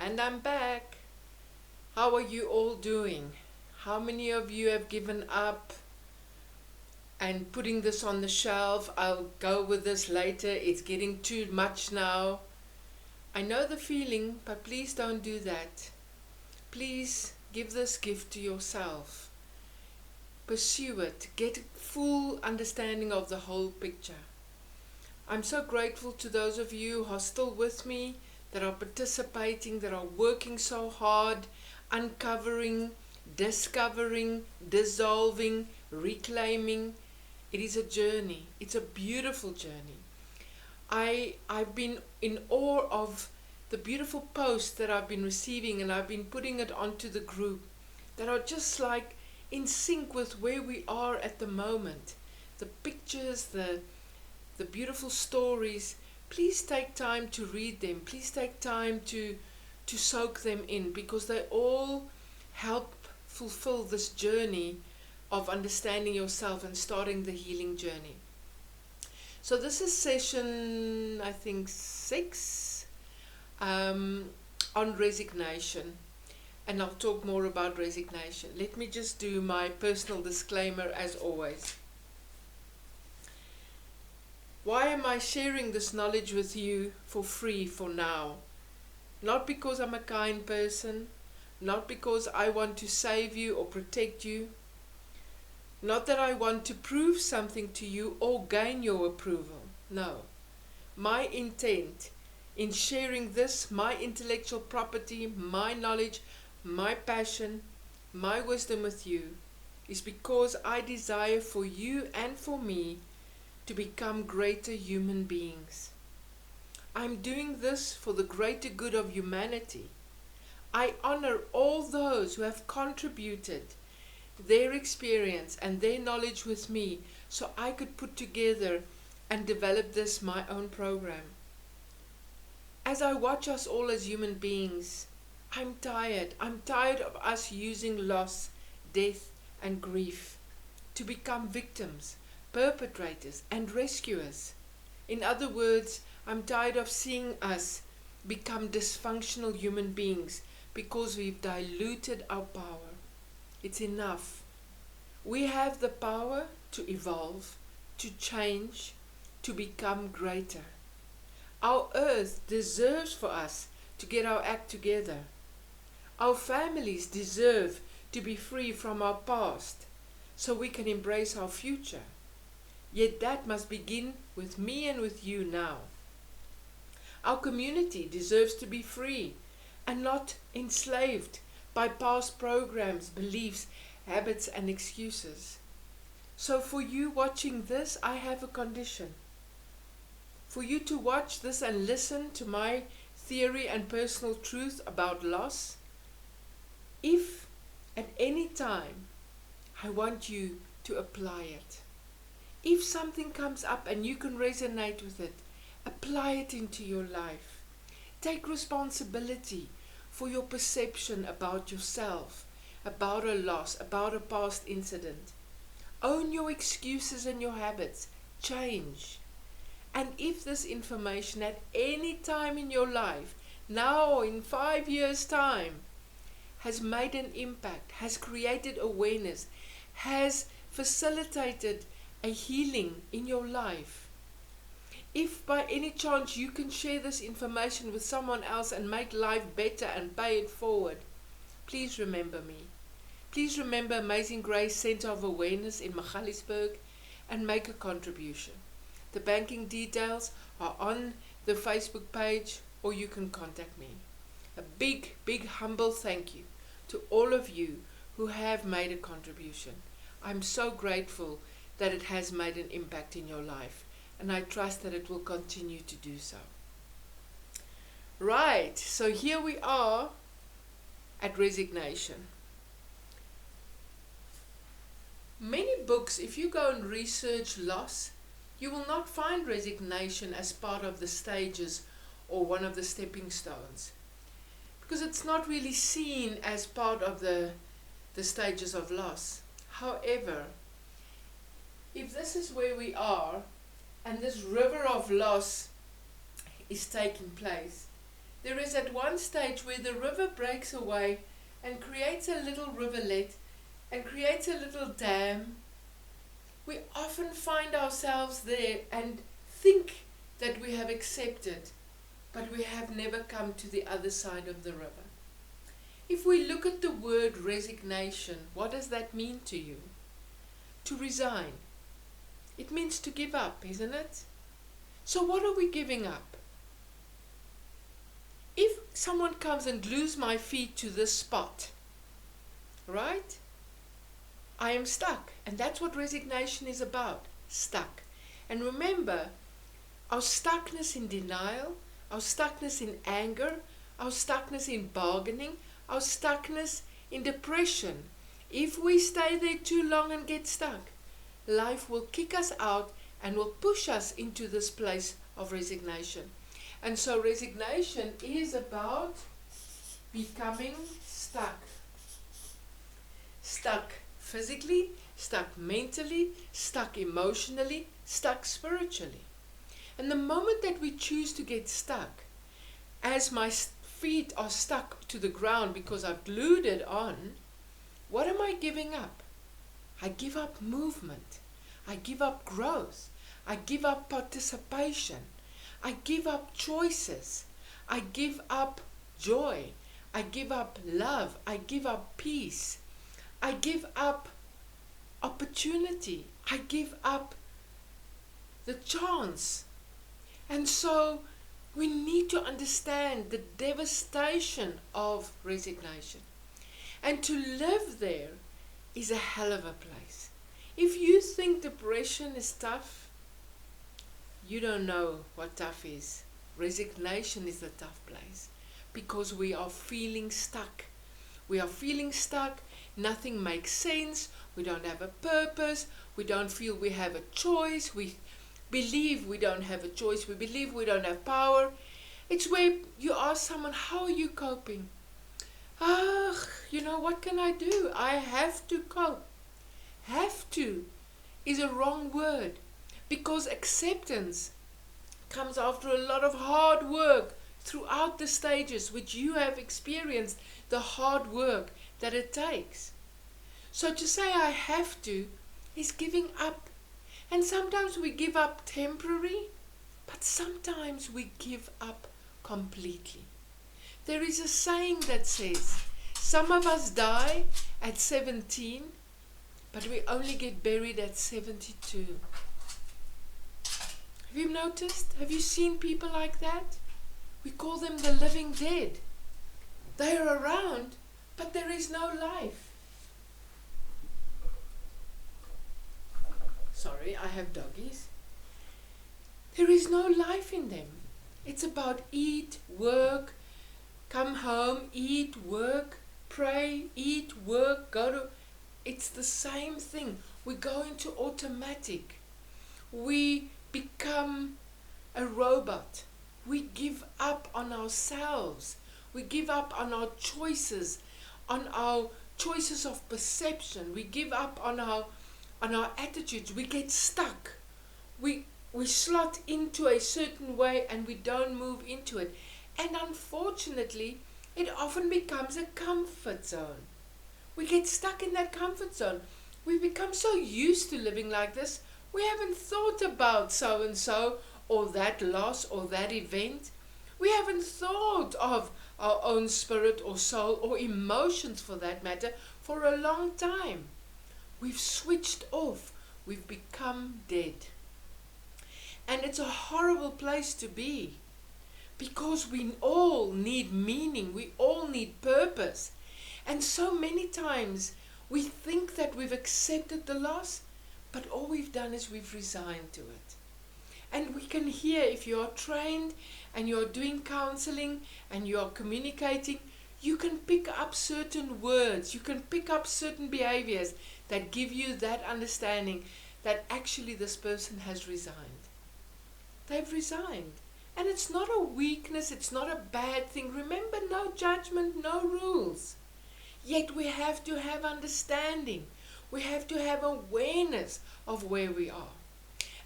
And I'm back. How are you all doing? How many of you have given up and putting this on the shelf? I'll go with this later. It's getting too much now. I know the feeling, but please don't do that. Please give this gift to yourself. Pursue it. Get a full understanding of the whole picture. I'm so grateful to those of you who are still with me, that are participating, that are working so hard, uncovering, discovering, dissolving, reclaiming. It is a journey. It's a beautiful journey. I've been in awe of the beautiful posts that I've been receiving, and I've been putting it onto the group, that are just like in sync with where we are at the moment. The pictures, the beautiful stories. Please take time to read them. Please take time to soak them in, because they all help fulfill this journey of understanding yourself and starting the healing journey. So this is session, I think, 6 on resignation. And I'll talk more about resignation. Let me just do my personal disclaimer as always. Why am I sharing this knowledge with you for free for now? Not because I'm a kind person, not because I want to save you or protect you, not that I want to prove something to you or gain your approval. No. My intent in sharing this, my intellectual property, my knowledge, my passion, my wisdom with you, is because I desire for you and for me to become greater human beings. I'm doing this for the greater good of humanity. I honor all those who have contributed their experience and their knowledge with me, so I could put together and develop this my own program. As I watch us all as human beings, I'm tired. I'm tired of us using loss, death, and grief to become victims, perpetrators, and rescuers. In other words, I'm tired of seeing us become dysfunctional human beings because we've diluted our power. It's enough. We have the power to evolve, to change, to become greater. Our earth deserves for us to get our act together. Our families deserve to be free from our past so we can embrace our future. Yet that must begin with me and with you now. Our community deserves to be free and not enslaved by past programs, beliefs, habits, and excuses. So for you watching this, I have a condition. For you to watch this and listen to my theory and personal truth about loss, if at any time I want you to apply it. If something comes up and you can resonate with it, apply it into your life. Take responsibility for your perception about yourself, about a loss, about a past incident. Own your excuses and your habits. Change. And if this information at any time in your life, now or in 5 years' time, has made an impact, has created awareness, has facilitated a healing in your life, if by any chance you can share this information with someone else and make life better and pay it forward, please remember me. Please remember Amazing Grace Center of Awareness in Magaliesburg and make a contribution. The banking details are on the Facebook page, or you can contact me. A big, big humble thank you to all of you who have made a contribution. I'm so grateful that it has made an impact in your life, and I trust that it will continue to do so. Right, so here we are at resignation. Many books, if you go and research loss, you will not find resignation as part of the stages or one of the stepping stones, because it's not really seen as part of the stages of loss. However, if this is where we are and this river of loss is taking place, there is at one stage where the river breaks away and creates a little rivulet and creates a little dam. We often find ourselves there and think that we have accepted, but we have never come to the other side of the river. If we look at the word resignation, what does that mean to you? To resign. It means to give up, isn't it? So what are we giving up? If someone comes and glues my feet to this spot, right? I am stuck. And that's what resignation is about. Stuck. And remember, our stuckness in denial, our stuckness in anger, our stuckness in bargaining, our stuckness in depression. If we stay there too long and get stuck, life will kick us out and will push us into this place of resignation. And so resignation is about becoming stuck. Stuck physically, stuck mentally, stuck emotionally, stuck spiritually. And the moment that we choose to get stuck, as my feet are stuck to the ground because I've glued it on, what am I giving up? I give up movement. I give up growth. I give up participation. I give up choices. I give up joy. I give up love. I give up peace. I give up opportunity. I give up the chance. And so we need to understand the devastation of resignation. And to live there is a hell of a place. If you think depression is tough, you don't know what tough is. Resignation is a tough place because we are feeling stuck. We are feeling stuck. Nothing makes sense. We don't have a purpose. We don't feel we have a choice. We believe we don't have a choice. We believe we don't have power. It's where you ask someone, how are you coping? What can I do? I have to cope. Have to is a wrong word, because acceptance comes after a lot of hard work throughout the stages which you have experienced, the hard work that it takes. So to say I have to is giving up. And sometimes we give up temporary, but sometimes we give up completely. There is a saying that says, some of us die at 17, but we only get buried at 72. Have you noticed? Have you seen people like that? We call them the living dead. They are around, but there is no life. Sorry, I have doggies. There is no life in them. It's about eat, work, come home, eat, work, pray, eat, work, go to... It's the same thing. We go into automatic. We become a robot. We give up on ourselves. We give up on our choices of perception. We give up on our attitudes. We get stuck. We slot into a certain way and we don't move into it. And unfortunately, it often becomes a comfort zone. We get stuck in that comfort zone. We become so used to living like this, we haven't thought about so-and-so or that loss or that event. We haven't thought of our own spirit or soul or emotions for that matter for a long time. We've switched off. We've become dead. And it's a horrible place to be, because we all need meaning. We all need purpose. And so many times we think that we've accepted the loss, but all we've done is we've resigned to it. And we can hear, if you are trained and you're doing counseling and you're communicating, you can pick up certain words, you can pick up certain behaviors that give you that understanding that actually this person has resigned. They've resigned. And it's not a weakness, it's not a bad thing. Remember, no judgment, no rules. Yet we have to have understanding. We have to have awareness of where we are.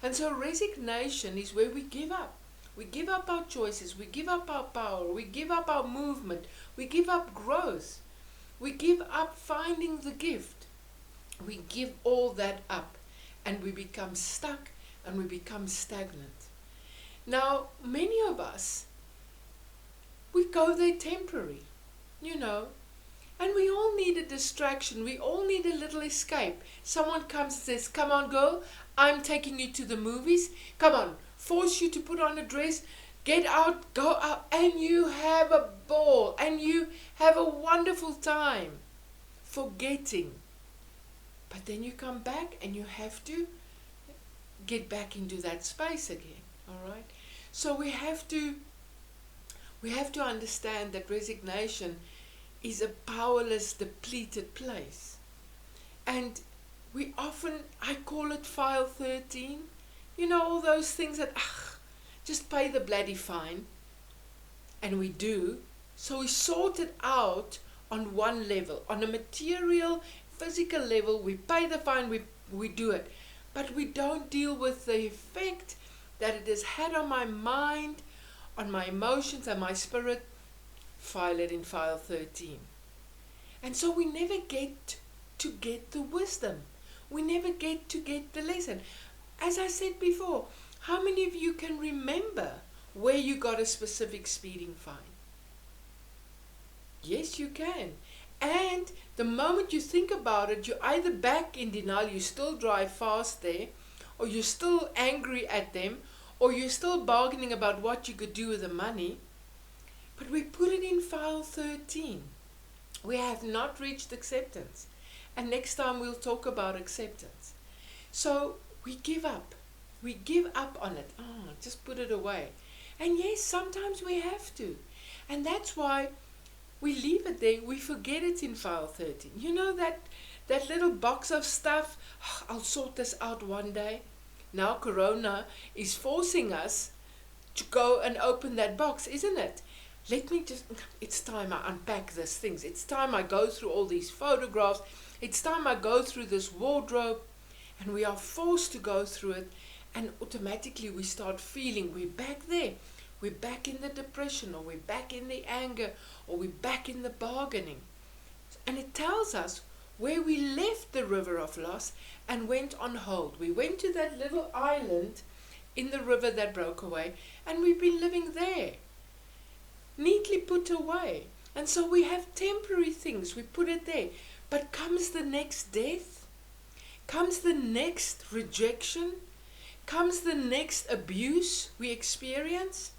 And so resignation is where we give up. We give up our choices. We give up our power. We give up our movement. We give up growth. We give up finding the gift. We give all that up and we become stuck and we become stagnant. Now, many of us, we go there temporary, and we all need a distraction. We all need a little escape. Someone comes and says, come on, girl, I'm taking you to the movies. Come on, force you to put on a dress, get out, go out, and you have a ball, and you have a wonderful time, forgetting. But then you come back and you have to get back into that space again, all right? So we have to understand that resignation is a powerless, depleted place. And we often, I call it file 13, all those things that, just pay the bloody fine. And we do. So we sort it out on one level. On a material, physical level, we pay the fine, we do it. But we don't deal with the effect that it has had on my mind, on my emotions and my spirit. File it in file 13. And so we never get to get the wisdom. We never get to get the lesson. As I said before, how many of you can remember where you got a specific speeding fine? Yes, you can. And the moment you think about it, you're either back in denial, you still drive fast there, or you're still angry at them, or you're still bargaining about what you could do with the money. But we put it in file 13. We have not reached acceptance. And next time we'll talk about acceptance. So we give up. We give up on it. Just put it away. And yes, sometimes we have to. And that's why we leave it there. We forget it in file 13. You know that little box of stuff? I'll sort this out one day. Now Corona is forcing us to go and open that box, isn't it? It's time I unpack these things. It's time I go through all these photographs. It's time I go through this wardrobe. And we are forced to go through it. And automatically we start feeling we're back there. We're back in the depression, or we're back in the anger, or we're back in the bargaining. And it tells us where we left the river of loss and went on hold. We went to that little island in the river that broke away, and we've been living there, neatly put away. And so we have temporary things, we put it there. But comes the next death, comes the next rejection, comes the next abuse we experience,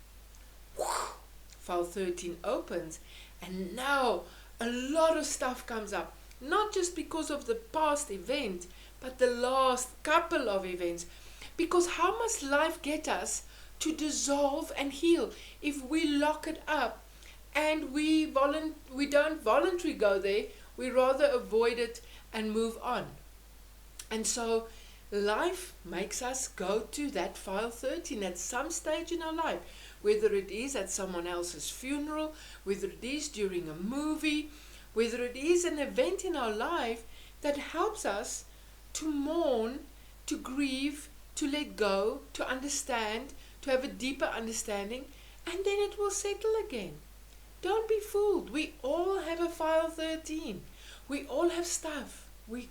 file 13 opens, and now a lot of stuff comes up. Not just because of the past event, but the last couple of events. Because how must life get us to dissolve and heal if we lock it up and we don't voluntarily go there, we rather avoid it and move on. And so life makes us go to that file 13 at some stage in our life, whether it is at someone else's funeral, whether it is during a movie, whether it is an event in our life that helps us to mourn, to grieve, to let go, to understand, to have a deeper understanding, and then it will settle again. Don't be fooled. We all have a file 13. We all have stuff we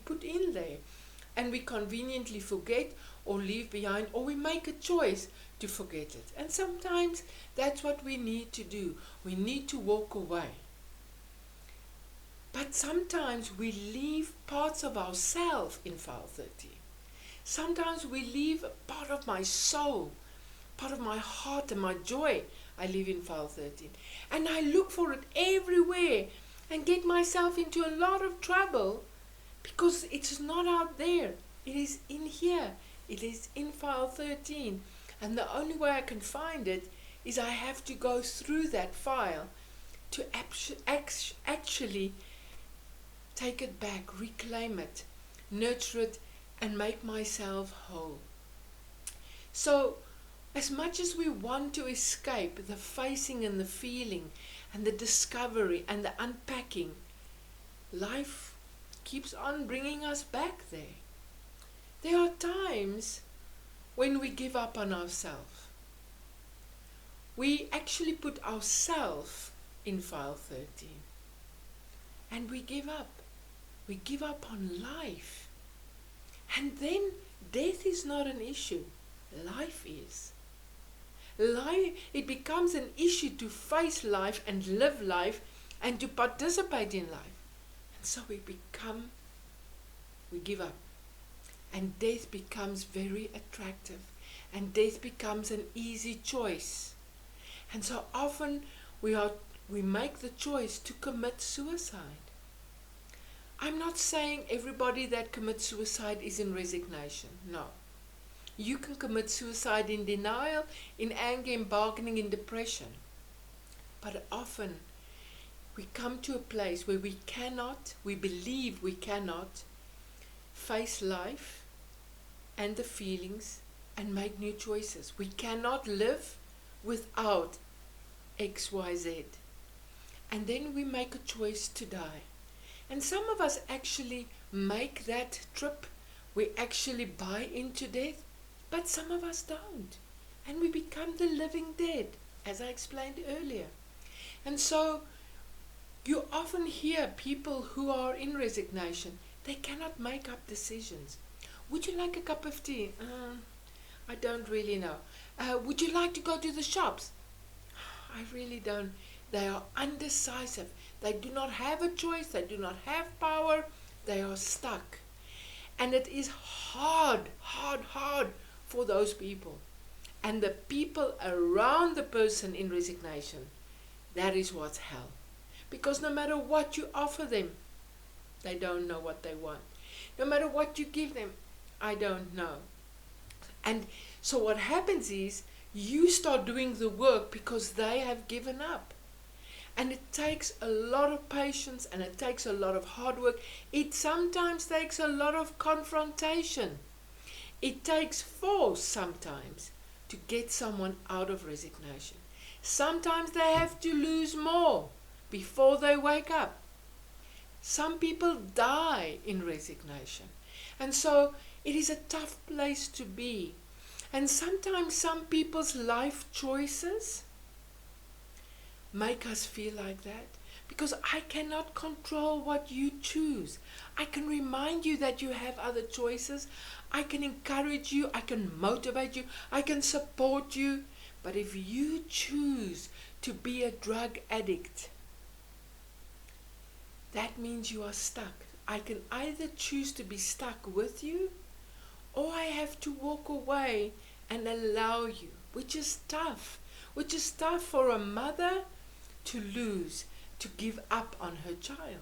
put in there, and we conveniently forget or leave behind, or we make a choice to forget it. And sometimes that's what we need to do. We need to walk away. But sometimes we leave parts of ourselves in file 13. Sometimes we leave a part of my soul, part of my heart and my joy I leave in file 13. And I look for it everywhere and get myself into a lot of trouble because it's not out there. It is in here. It is in file 13. And the only way I can find it is I have to go through that file to actually take it back, reclaim it, nurture it, and make myself whole. So, as much as we want to escape the facing and the feeling and the discovery and the unpacking, life keeps on bringing us back there. There are times when we give up on ourselves. we actually put ourselves in file 13. And we give up. We give up on life. And then death is not an issue. Life is. Life, it becomes an issue to face life and live life and to participate in life. And so we give up. And death becomes very attractive. And death becomes an easy choice. And so often we make the choice to commit suicide. I'm not saying everybody that commits suicide is in resignation. No. You can commit suicide in denial, in anger, in bargaining, in depression. But often we come to a place where we believe we cannot face life and the feelings and make new choices. We cannot live without X, Y, Z. And then we make a choice to die. And some of us actually make that trip. We actually buy into death. But some of us don't. And we become the living dead, as I explained earlier. And so you often hear people who are in resignation, they cannot make up decisions. Would you like a cup of tea? I don't really know. Would you like to go to the shops? I really don't. They are undecisive. They do not have a choice. They do not have power. They are stuck. And it is hard for those people. And the people around the person in resignation, that is what's hell. Because no matter what you offer them, they don't know what they want. No matter what you give them, I don't know. And so what happens is, you start doing the work because they have given up. And it takes a lot of patience and it takes a lot of hard work. It sometimes takes a lot of confrontation. It takes force sometimes to get someone out of resignation. Sometimes they have to lose more before they wake up. Some people die in resignation. And so it is a tough place to be. And sometimes some people's life choices make us feel like that. Because I cannot control what you choose. I can remind you that you have other choices. I can encourage you. I can motivate you. I can support you. But if you choose to be a drug addict, that means you are stuck. I can either choose to be stuck with you, or I have to walk away and allow you, which is tough. Which is tough for a mother to lose, to give up on her child.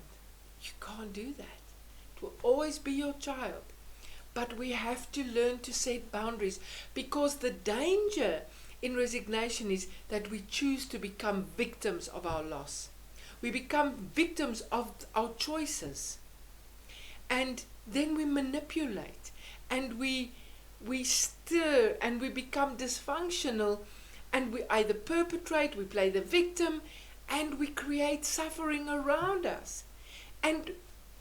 You can't do that. It will always be your child. But we have to learn to set boundaries, because the danger in resignation is that we choose to become victims of our loss. We become victims of our choices. And then we manipulate and we stir and we become dysfunctional, and we either perpetrate, we play the victim, and we create suffering around us. And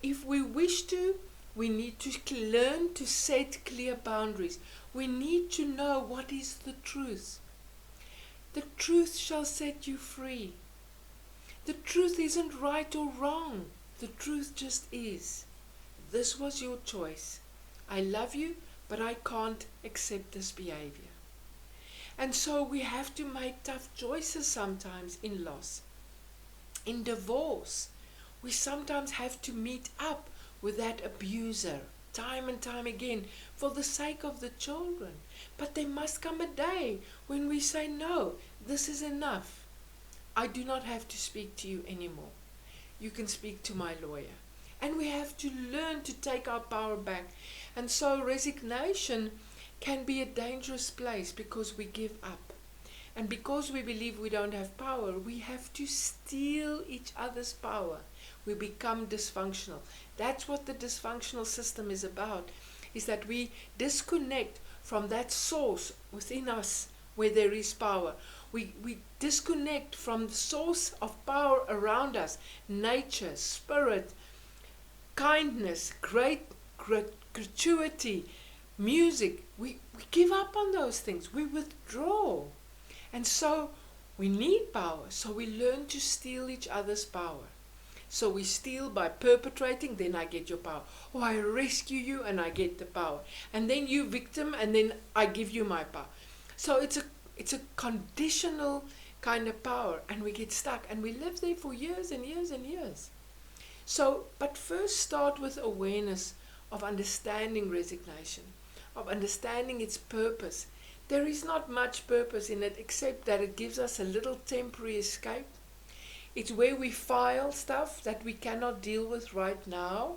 if we wish to, we need to learn to set clear boundaries. We need to know what is the truth. The truth shall set you free. The truth isn't right or wrong. The truth just is. This was your choice. I love you, but I can't accept this behavior. And so we have to make tough choices sometimes in loss. In divorce, we sometimes have to meet up with that abuser time and time again for the sake of the children. But there must come a day when we say, no, this is enough. I do not have to speak to you anymore. You can speak to my lawyer. And we have to learn to take our power back. And so resignation can be a dangerous place because we give up. And because we believe we don't have power, we have to steal each other's power. We become dysfunctional. That's what the dysfunctional system is about, is that we disconnect from that source within us where there is power. We disconnect from the source of power around us, nature, spirit, kindness, gratuity, music. We give up on those things. We withdraw. And so We need power, so we learn to steal each other's power. So we steal by perpetrating, then I get your power. Or I rescue you and I get the power. And then you victim and then I give you my power. So it's a conditional kind of power, and we get stuck and we live there for years and years and years. So, but first start with awareness of understanding resignation, of understanding its purpose. There is not much purpose in it except that it gives us a little temporary escape. It's where we file stuff that we cannot deal with right now.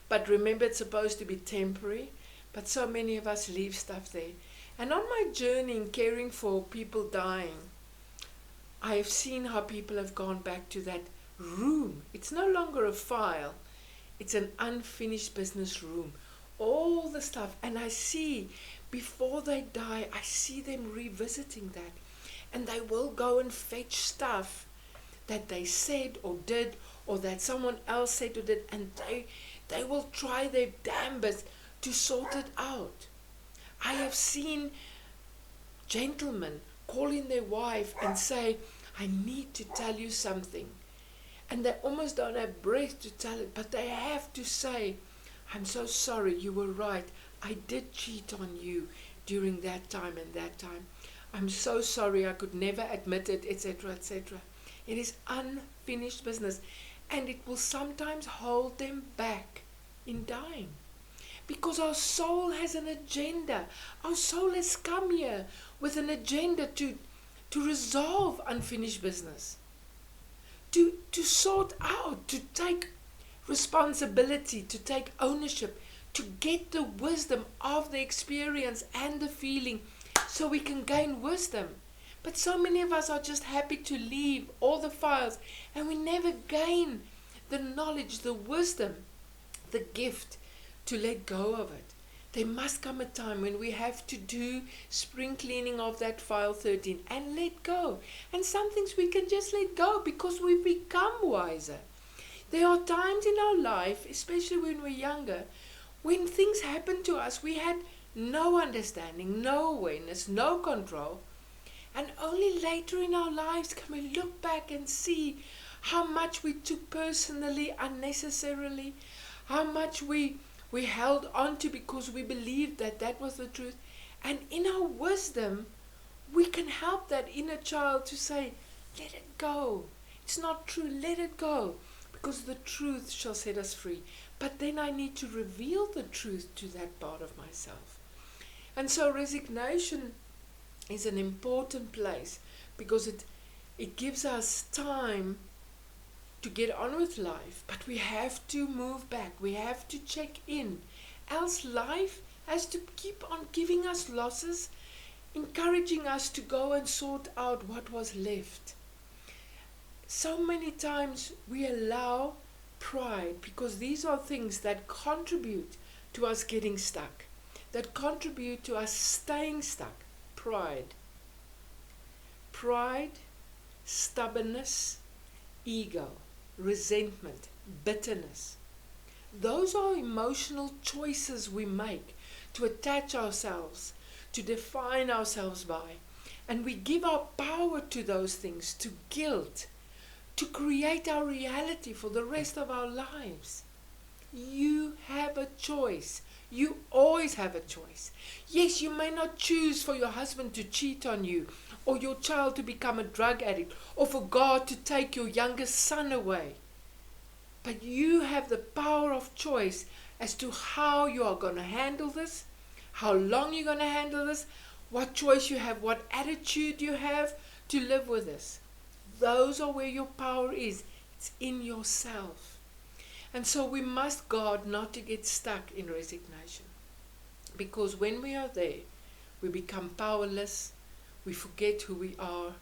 But remember, it's supposed to be temporary. But so many of us leave stuff there. And on my journey in caring for people dying, I have seen how people have gone back to that room. It's no longer a file. It's an unfinished business room. All the stuff. And I see, before they die, I see them revisiting that. And they will go and fetch stuff that they said or did, or that someone else said or did, and they will try their damn best to sort it out. I have seen gentlemen call in their wife and say, I need to tell you something. And they almost don't have breath to tell it, but they have to say, I'm so sorry, you were right. I did cheat on you during that time and that time. I'm so sorry, I could never admit it, etc., etc. It is unfinished business, and it will sometimes hold them back in dying. Because our soul has an agenda. Our soul has come here with an agenda to resolve unfinished business. To sort out, to take responsibility, to take ownership, to get the wisdom of the experience and the feeling so we can gain wisdom. But so many of us are just happy to leave all the files, and we never gain the knowledge, the wisdom, the gift to let go of it. There must come a time when we have to do spring cleaning of that file 13 and let go. And some things we can just let go because we've become wiser. There are times in our life, especially when we're younger, when things happen to us, we had no understanding, no awareness, no control. And only later in our lives can we look back and see how much we took personally, unnecessarily, how much we held on to because we believed that that was the truth. And in our wisdom, we can help that inner child to say, let it go. It's not true, let it go. Because the truth shall set us free. But then I need to reveal the truth to that part of myself. And so resignation is an important place because it gives us time to get on with life, but we have to move back, we have to check in, else life has to keep on giving us losses, encouraging us to go and sort out what was left. So many times we allow pride, because these are things that contribute to us getting stuck, that contribute to us staying stuck. Pride, stubbornness, ego, resentment, bitterness. Those are emotional choices we make to attach ourselves, to define ourselves by. And we give our power to those things, to guilt, to create our reality for the rest of our lives. You have a choice. You always have a choice. Yes, you may not choose for your husband to cheat on you, or your child to become a drug addict, or for God to take your youngest son away. But you have the power of choice as to how you are going to handle this, how long you're going to handle this, what choice you have, what attitude you have to live with this. Those are where your power is. It's in yourself. And so we must guard not to get stuck in resignation. Because when we are there, we become powerless, we forget who we are,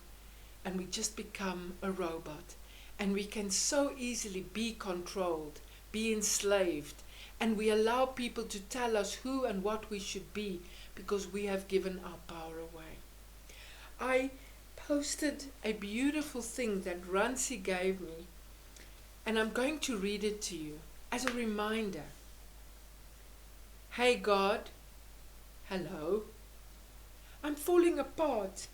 and we just become a robot. And we can so easily be controlled, be enslaved, and we allow people to tell us who and what we should be because we have given our power away. I posted a beautiful thing that Ransi gave me, and I'm going to read it to you as a reminder. Hey God, hello. I'm falling apart.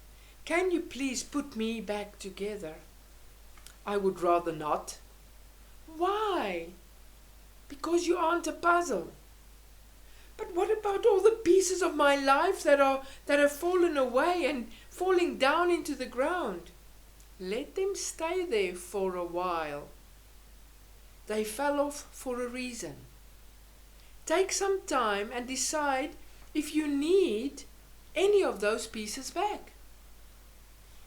Can you please put me back together? I would rather not. Why? Because you aren't a puzzle. But what about all the pieces of my life that have fallen away and falling down into the ground? Let them stay there for a while. They fell off for a reason. Take some time and decide if you need any of those pieces back.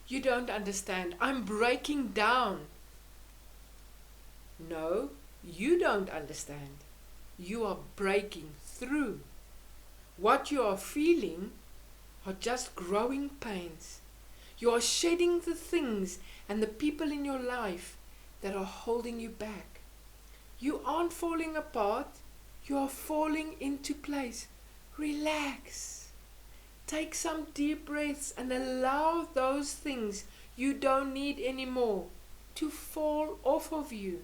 You don't understand. I'm breaking down. No, you don't understand. You are breaking through. What you are feeling are just growing pains. You are shedding the things and the people in your life that are holding you back. You aren't falling apart. You are falling into place. Relax. Take some deep breaths and allow those things you don't need anymore to fall off of you.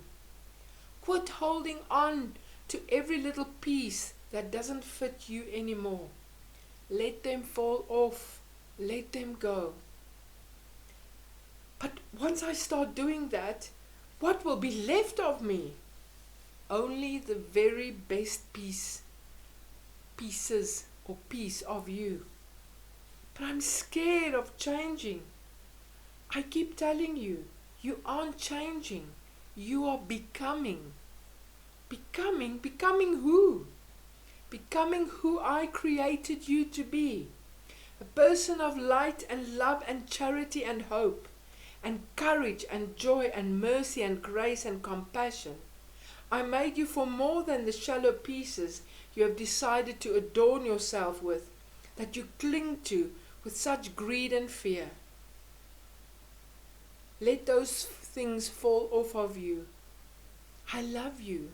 Quit holding on to every little piece that doesn't fit you anymore. Let them fall off. Let them go. But once I start doing that, what will be left of me? Only the very best piece of you. But I'm scared of changing. I keep telling you, you aren't changing. You are becoming. Becoming who? Becoming who I created you to be. A person of light and love and charity and hope and courage and joy and mercy and grace and compassion. I made you for more than the shallow pieces you have decided to adorn yourself with, that you cling to with such greed and fear. Let those things fall off of you. I love you.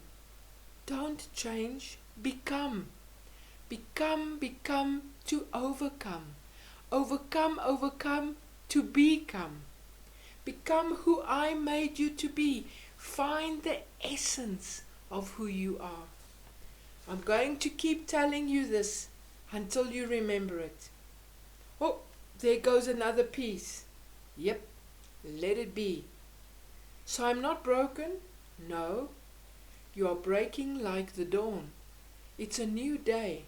Don't change. Become. Become to overcome. Overcome to become. Become who I made you to be. Find the essence of who you are. I'm going to keep telling you this until you remember it. Oh, there goes another piece. Yep, let it be. So I'm not broken? No. You are breaking like the dawn. It's a new day.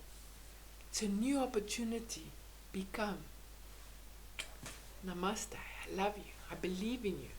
It's a new opportunity. Become. Namaste. I love you. I believe in you.